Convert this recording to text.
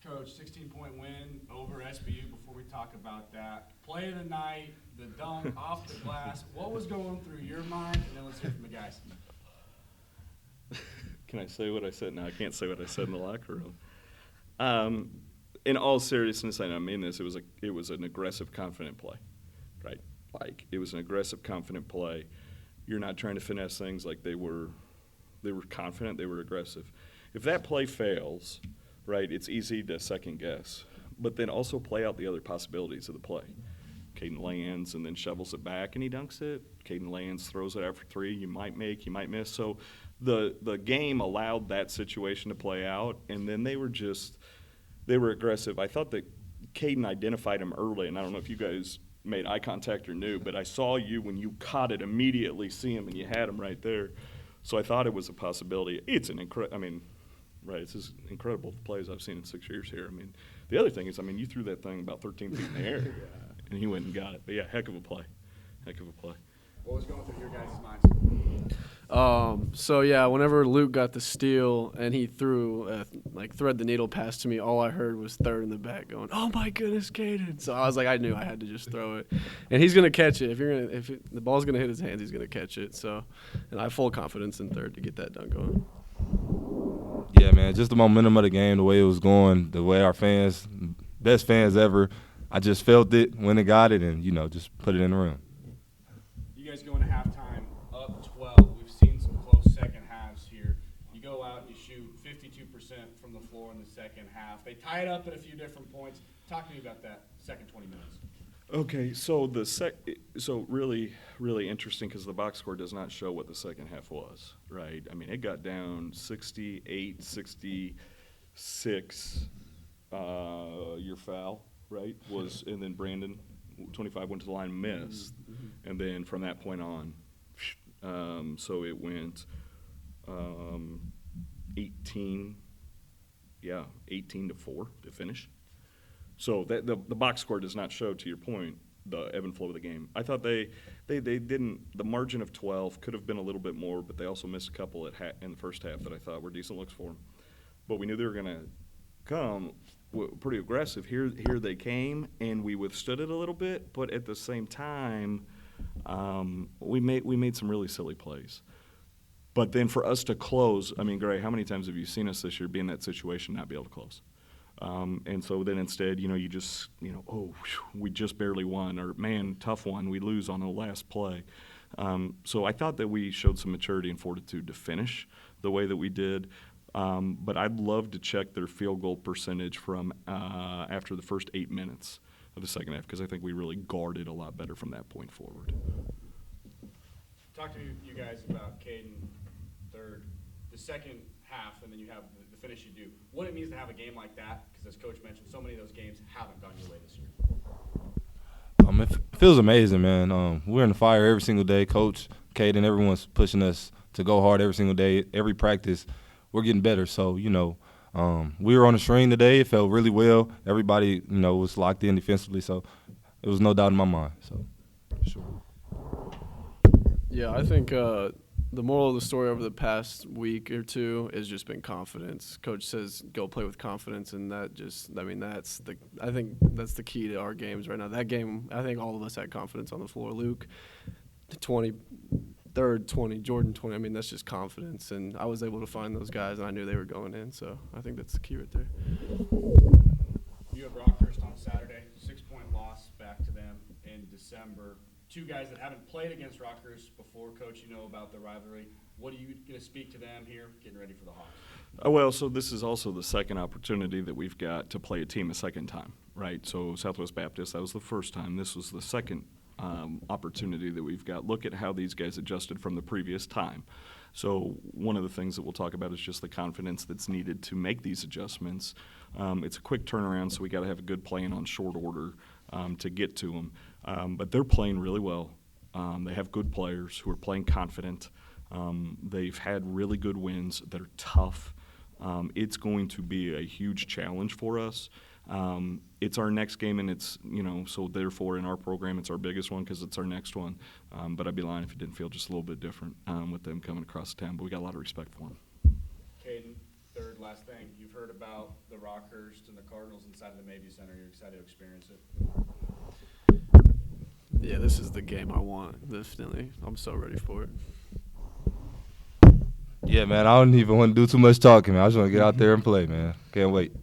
Coach, 16-point win over SBU. Before we talk about that, play of the night, the dunk off the glass. What was going through your mind? And then let's hear from the guys. Can I say what I said? No, I can't say what I said in the locker room. In all seriousness, and I mean this, it was an aggressive, confident play, right? Like, it was an aggressive, confident play. You're not trying to finesse things. Like, they were confident, they were aggressive. If that play fails, right, it's easy to second guess, but then also play out the other possibilities of the play. Caiden lands and then shovels it back and he dunks it. Caiden lands, throws it out for three. You might make, you might miss. So the game allowed that situation to play out, and then they were aggressive. I thought that Caiden identified him early, and I don't know if you guys made eye contact or knew, but I saw you when you caught it immediately see him, and you had him right there. So I thought it was a possibility. It's as incredible plays I've seen in 6 years here. I mean, the other thing is, you threw that thing about 13 feet in the air, and he went and got it. But, yeah, heck of a play. What was going through your guys' minds? Whenever Luke got the steal and he threw thread the needle pass to me, all I heard was third in the back going, "Oh my goodness, Caiden!" So I was like, I knew I had to just throw it, and he's gonna catch it. If the ball's gonna hit his hands, he's gonna catch it. So, and I have full confidence in third to get that dunk going. Yeah, man, just the momentum of the game, the way it was going, the way our fans, best fans ever, I just felt it when they got it, and just put it in the room. You guys go into halftime up 12. We've seen some close second halves here. You go out and you shoot 52% from the floor in the second half. They tie it up at a few different points. Talk to me about that second 20 minutes. Okay, so really, really interesting because the box score does not show what the second half was, right? It got down 68, 66. Your foul, right, and then Brandon, 25, went to the line, missed, and then from that point on, so it went 18 to 4 to finish. So that the box score does not show, to your point, the ebb and flow of the game. I thought they didn't. The margin of 12 could have been a little bit more, but they also missed a couple in the first half that I thought were decent looks for them. But we knew they were going to come pretty aggressive. Here they came, and we withstood it a little bit. But at the same time, we made some really silly plays. But then for us to close, Gray, how many times have you seen us this year be in that situation, not be able to close? And so then instead, you just, we just barely won, or man, tough one, we lose on the last play. So I thought that we showed some maturity and fortitude to finish the way that we did. But I'd love to check their field goal percentage from after the first 8 minutes of the second half, because I think we really guarded a lot better from that point forward. Talk to you guys about Caiden, third, the second half, and then you have the finish you do. What it means to have a game like that, because as Coach mentioned, so many of those games haven't gone your way this year. It feels amazing, man. We're in the fire every single day. Coach, Caiden, everyone's pushing us to go hard every single day. Every practice, we're getting better. So, we were on the string today. It felt really well. Everybody, was locked in defensively. So, it was no doubt in my mind. So, for sure. Yeah, I think the moral of the story over the past week or two has just been confidence. Coach says go play with confidence, and I think that's the key to our games right now. That game, I think all of us had confidence on the floor. Luke, 20, third, 20, Jordan, 20. That's just confidence, and I was able to find those guys, and I knew they were going in. So I think that's the key right there. You had Rockhurst on Saturday, 6-point loss back to them in December. Two guys that haven't played against Rockhurst before. Coach, you know about the rivalry. What are you going to speak to them here, getting ready for the Hawks? So this is also the second opportunity that we've got to play a team a second time, right? So Southwest Baptist, that was the first time. This was the second opportunity that we've got. Look at how these guys adjusted from the previous time. So one of the things that we'll talk about is just the confidence that's needed to make these adjustments. It's a quick turnaround, so we got to have a good plan on short order to get to them. But they're playing really well. They have good players who are playing confident. They've had really good wins that are tough. It's going to be a huge challenge for us. It's our next game, and it's, so therefore in our program it's our biggest one because it's our next one. But I'd be lying if it didn't feel just a little bit different with them coming across the town. But we got a lot of respect for them. Caiden, third last thing. You've heard about the Rockhurst and the Cardinals inside of the Maybe Center. You're excited to experience it. Yeah, this is the game I want. Definitely, I'm so ready for it. Yeah, man, I don't even want to do too much talking, man. I just want to get out there and play, man. Can't wait.